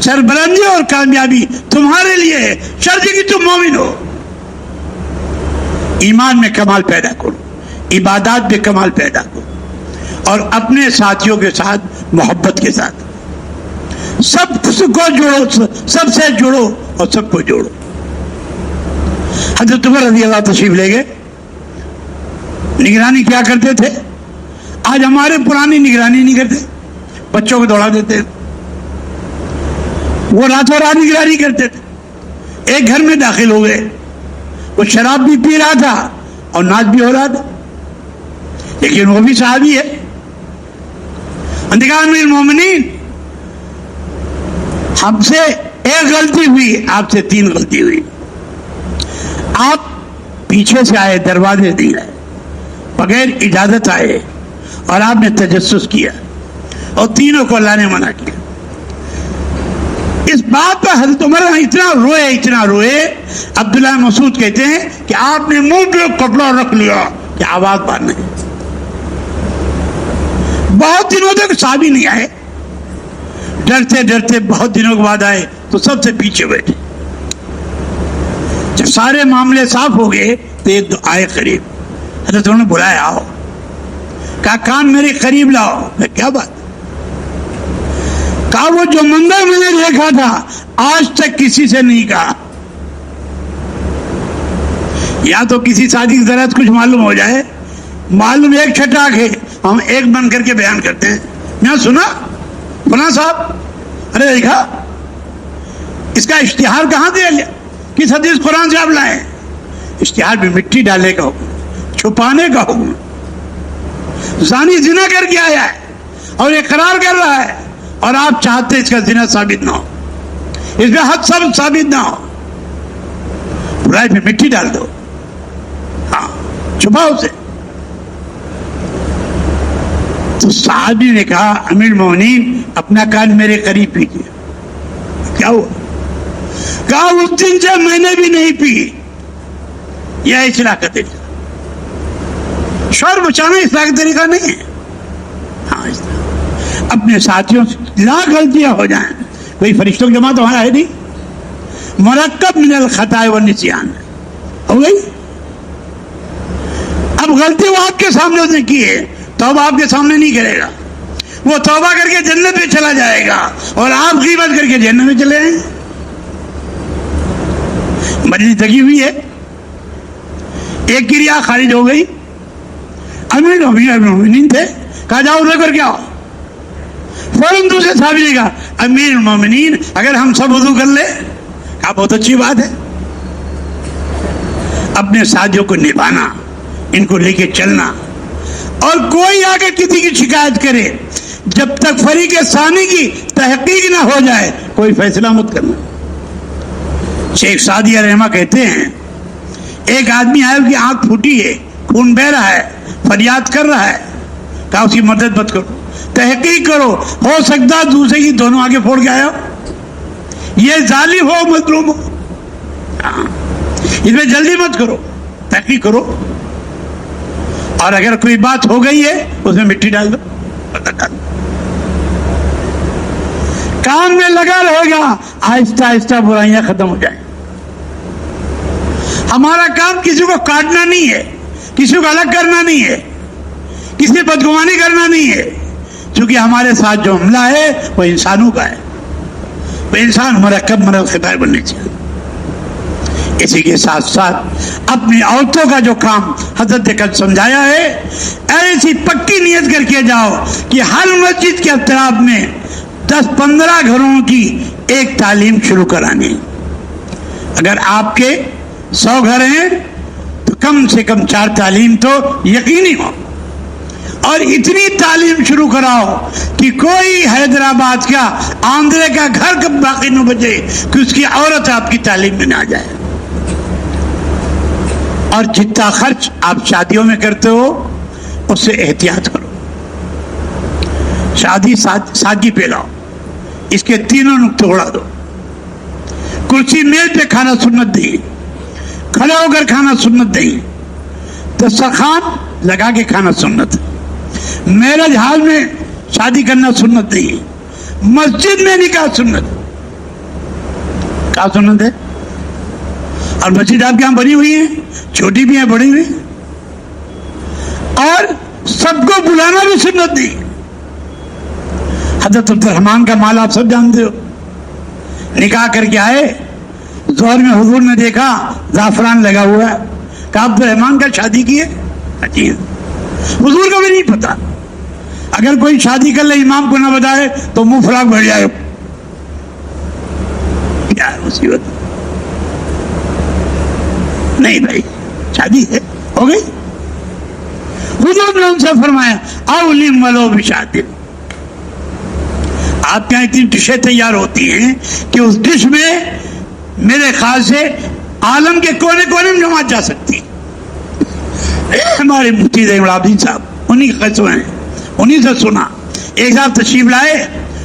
سربلندی اور کامیابی تمہارے لیے ہے شرط کہ تم مومن ہو. ایمان میں کمال پیدا کرو، عبادات میں کمال پیدا کرو، اور اپنے ساتھیوں کے ساتھ محبت کے ساتھ سب کو جوڑو، سب سے جوڑو اور سب کو جوڑو. حضرت عمر رضی اللہ تشریف لے گئے، نگرانی کیا کرتے تھے؟ آج ہمارے پرانی نگرانی نہیں کرتے، بچوں کو دوڑا دیتے. وہ راتوں رات نگرانی کرتے تھے. ایک گھر میں داخل ہو گئے، وہ شراب بھی پی رہا تھا اور ناچ بھی ہو رہا تھا، لیکن وہ بھی صحابی ہے. انتقام المومنین، ہم سے ایک غلطی ہوئی، آپ سے 3 غلطی ہوئی. آپ پیچھے سے آئے، دروازے نہیں آئے، بغیر اجازت آئے اور آپ نے تجسس کیا اور تینوں کو اللہ نے منع کیا. اس بات پر حضرت عمر اتنا روئے. عبداللہ مسعود کہتے ہیں کہ آپ نے منہ پہ کپڑا رکھ لیا کہ آواز باہر نہیں. بہت دنوں تک صحابی نہیں آئے، ڈرتے ڈرتے بہت دنوں کے بعد آئے تو سب سے پیچھے بیٹھے. جب سارے معاملے صاف ہو گئے تو ایک آئے قریب. حضرت عمر نے بلایا، آؤ. کہا کان میرے قریب لاؤ. کیا بات؟ کہا وہ جو منظر میں نے دیکھا تھا آج تک کسی سے نہیں کہا. یا تو کسی ساتھی کی ذرا کچھ معلوم ہو جائے، معلوم ایک چھٹاک ہے، ہم ایک بن کر کے بیان کرتے ہیں. میں سنا فلاں صاحب، ارے دیکھا اس کا اشتہار کہاں دیا گیا، کس حدیث قرآن سے آپ لائے؟ اشتہار میں مٹی ڈالنے کا حکم، چھپانے کا حکم. زانی زنا کر کے آیا ہے اور اقرار کر رہا ہے اور آپ چاہتے اس کا زنا ثابت نہ ہو، اس میں حد سب ثابت نہ ہو، برائی پہ مٹی ڈال دو. ہاں چھپاؤ اسے. تو صحابی نے کہا امیر المومنین اپنا کان میرے قریب پیجیے. کیا ہوا؟ کہا اس دن سے میں نے بھی نہیں پی. یہ اصلاح کا طریقہ، شور بچانا اصلاح کا طریقہ نہیں ہے. ہاں اپنے ساتھیوں سے لاکھ غلطیاں ہو جائیں، کوئی فرشتوں کی جماعت وہاں ہے نہیں. مرکب من الخطا والنسیان ہو گئی. اب غلطی وہ آپ کے سامنے اس نے کی ہے، توبہ آپ کے سامنے نہیں کرے گا. وہ توبہ کر کے جنت میں چلا جائے گا اور آپ غیبت کر کے جنت میں چلے جائیں. مجلس لگی ہوئی ہے، ایک کی ریا خارج ہو گئی. امیر المومنین تھے، کہا جاؤ ادھر کر کے آؤ. فوراً دوسرے صحابی نے کہا امیر المومنین اگر ہم سب وضو کر لیں. کہا بہت اچھی بات ہے. اپنے ساتھیوں کو نبھانا، ان کو لے کے چلنا، اور کوئی آ کے کسی کی شکایت کرے جب تک فریق ثانی کی تحقیق نہ ہو جائے کوئی فیصلہ مت کرنا. شیخ سعدی رحمہ کہتے ہیں ایک آدمی آیا، اس کی آنکھ پھوٹی ہے، خون بہ رہا ہے، فریاد کر رہا ہے. کہا اس کی مدد مت کرو، تحقیق کرو، ہو سکتا دوسرے کی دونوں آگے پھوڑ کے آیا ہو، یہ ظالم ہو مظلوم ہو. اس میں جلدی مت کرو، تحقیق کرو، اور اگر کوئی بات ہو گئی ہے اس میں مٹی ڈال دو، پتہ ڈال دو. کام میں لگا رہے گا، آہستہ آہستہ برائیاں ختم ہو جائیں. ہمارا کام کسی کو کاٹنا نہیں ہے، کسی کو الگ کرنا نہیں ہے، کسی سے بدگمانی کرنا نہیں ہے. کیونکہ ہمارے ساتھ جو حملہ ہے وہ انسانوں کا ہے. وہ انسان مرکب من الخطا بننے چاہیے. اسی کے ساتھ ساتھ اپنی عورتوں کا جو کام حضرت نے کل سمجھایا ہے، ایسی پکی نیت کر کے جاؤ کہ ہر مسجد کے اطراف میں 10-15 گھروں کی ایک تعلیم شروع کرانی. اگر آپ کے 100 گھر ہیں تو کم سے کم 4 تعلیم تو یقینی ہو، اور اتنی تعلیم شروع کراؤ کہ کوئی حیدرآباد کا آندھرے کا گھر کب باقی نہ بچے کہ اس کی عورت آپ کی تعلیم میں نہ آ جائے. اور جتنا خرچ آپ شادیوں میں کرتے ہو اس سے احتیاط کرو. شادی سادگی پہ لاؤ، اس کے تینوں نقطے اڑا دو. کرسی میز پہ کھانا سنت نہیں، کھڑے ہو کر کھانا سنت نہیں، دسترخوان لگا کے کھانا سنت، میرج ہال میں شادی کرنا سنت نہیں، مسجد میں نکاح سنت. کیا سنت ہے؟ اور مسجد آپ کے یہاں بنی ہوئی ہے، چھوٹی بھی ہیں بڑی بھی، اور سب کو بلانا بھی سنت نہیں. حضرت عبد الرحمن کا مال آپ سب جانتے ہو، نکاح کر کے آئے، ظہر میں حضور نے دیکھا زعفران لگا ہوا ہے. کہا عبد الرحمن کا شادی کی ہے؟ جی حضور کو بھی نہیں پتا. اگر کوئی شادی کر لے امام کو نہ بتائے تو منہ فراق بڑھ جائے. کیا مصیبت نہیں بھائی، شادی ہے، ہو گئی. حضور نے ان سے فرمایا اولم ولو بشادی، آپ کے یہاں اتنی ڈشیں تیار ہوتی ہیں کہ اس ڈش میں میرے خیال سے عالم کے کونے کونے میں جماعت جا سکتی. ہمارے مفتی زین العابدین صاحب انہی کے قصے ہیں, انہی سے سنا. ایک صاحب تشریف لائے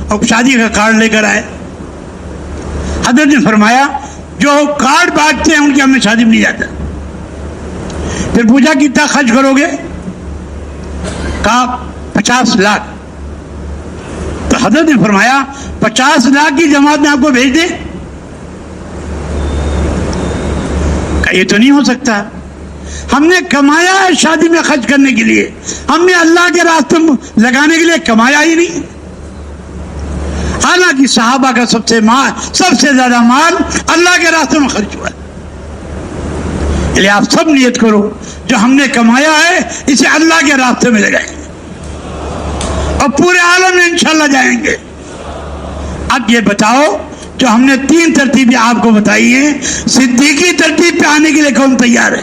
اور شادی کا کارڈ لے کر آئے. حضرت نے فرمایا جو کارڈ بانٹتے ہیں ان کی ہمیں شادی میں نہیں جاتا. پھر پوچھا کتنا خرچ کرو گے؟ کہا 50 لاکھ. تو حضرت نے فرمایا 50 لاکھ کی جماعت میں آپ کو بھیج دیں؟ کہ یہ تو نہیں ہو سکتا, ہم نے کمایا ہے شادی میں خرچ کرنے کے لیے, ہم نے اللہ کے راستے میں لگانے کے لیے کمایا ہی نہیں. حالانکہ صحابہ کا سب سے زیادہ مال اللہ کے راستے میں خرچ ہوا ہے. اس لیے آپ سب نیت کرو جو ہم نے کمایا ہے اسے اللہ کے راستے میں لگائیں گے اور پورے عالم میں انشاءاللہ جائیں گے. اب یہ بتاؤ جو ہم نے 3 ترتیبیں آپ کو بتائی ہیں, صدیقی ترتیب پہ آنے کے لیے کون تیار ہے؟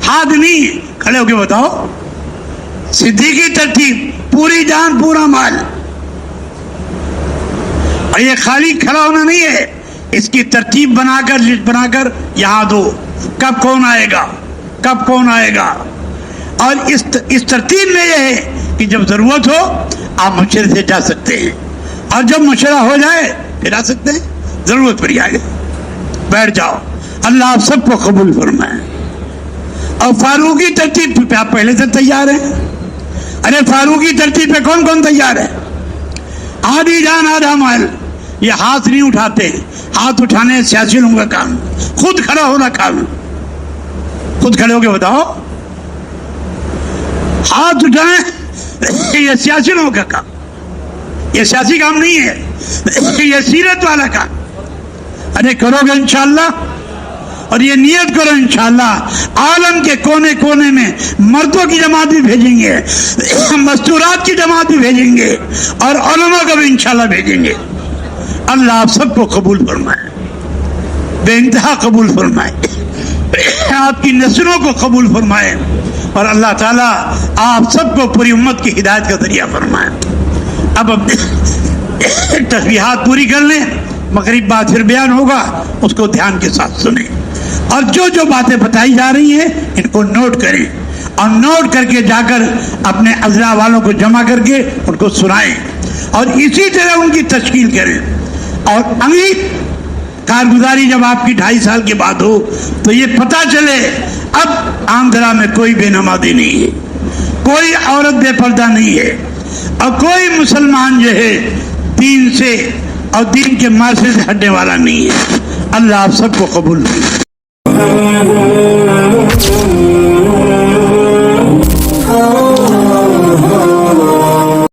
ہاتھ نہیں, کھڑے ہو کے بتاؤ. صدیقی ترتیب, پوری جان پورا مال. اور یہ خالی کھڑا ہونا نہیں ہے, اس کی ترتیب بنا کر لسٹ بنا کر یہاں دو, کب کون آئے گا, کب کون آئے گا. اور اس ترتیب میں یہ ہے کہ جب ضرورت ہو آپ مشورے سے جا سکتے ہیں, اور جب مشورہ ہو جائے پھر آ سکتے ہیں, ضرورت پڑی آگے بیٹھ جاؤ. اللہ آپ سب کو قبول فرمائے. اور فاروقی ترتیب پہ آپ پہلے سے تیار ہیں؟ ارے فاروقی ترتیب پہ کون کون تیار ہے؟ آدھی جان آدھا مال. یہ ہاتھ نہیں اٹھاتے, ہاتھ اٹھانے سیاسی لوگوں کا کام, خود کھڑا ہونا کام. خود کھڑے ہو کے بتاؤ, ہاتھ اٹھائیں, یہ سیاسی لوگوں کا کام, یہ سیاسی کام نہیں ہے, یہ سیرت والا کام. ارے کرو گے انشاءاللہ, اور یہ نیت کرو انشاءاللہ عالم کے کونے کونے میں مردوں کی جماعت بھی بھیجیں گے, مستورات کی جماعت بھی بھیجیں گے, اور علماء کو بھی انشاءاللہ بھیجیں گے. اللہ آپ سب کو قبول فرمائے, بے انتہا قبول فرمائے, آپ کی نسلوں کو قبول فرمائے, اور اللہ تعالیٰ آپ سب کو پوری امت کی ہدایت کا ذریعہ فرمائے. اب تسبیحات پوری کر لیں, مغرب بعد پھر بیان ہوگا, اس کو دھیان کے ساتھ سنیں, اور جو باتیں بتائی جا رہی ہیں ان کو نوٹ کریں, اور نوٹ کر کے جا کر اپنے اضلاع والوں کو جمع کر کے ان کو سنائیں, اور اسی طرح ان کی تشکیل کریں. اور اگلی کارگزاری جب آپ کی 2.5 سال کے بعد ہو تو یہ پتہ چلے اب آندھرا میں کوئی بے نمازی نہیں ہے, کوئی عورت بے پردہ نہیں ہے, اور کوئی مسلمان جو ہے دین سے اور دین کے معاشرے سے ہٹنے والا نہیں ہے. اللہ آپ سب کو قبول کرے.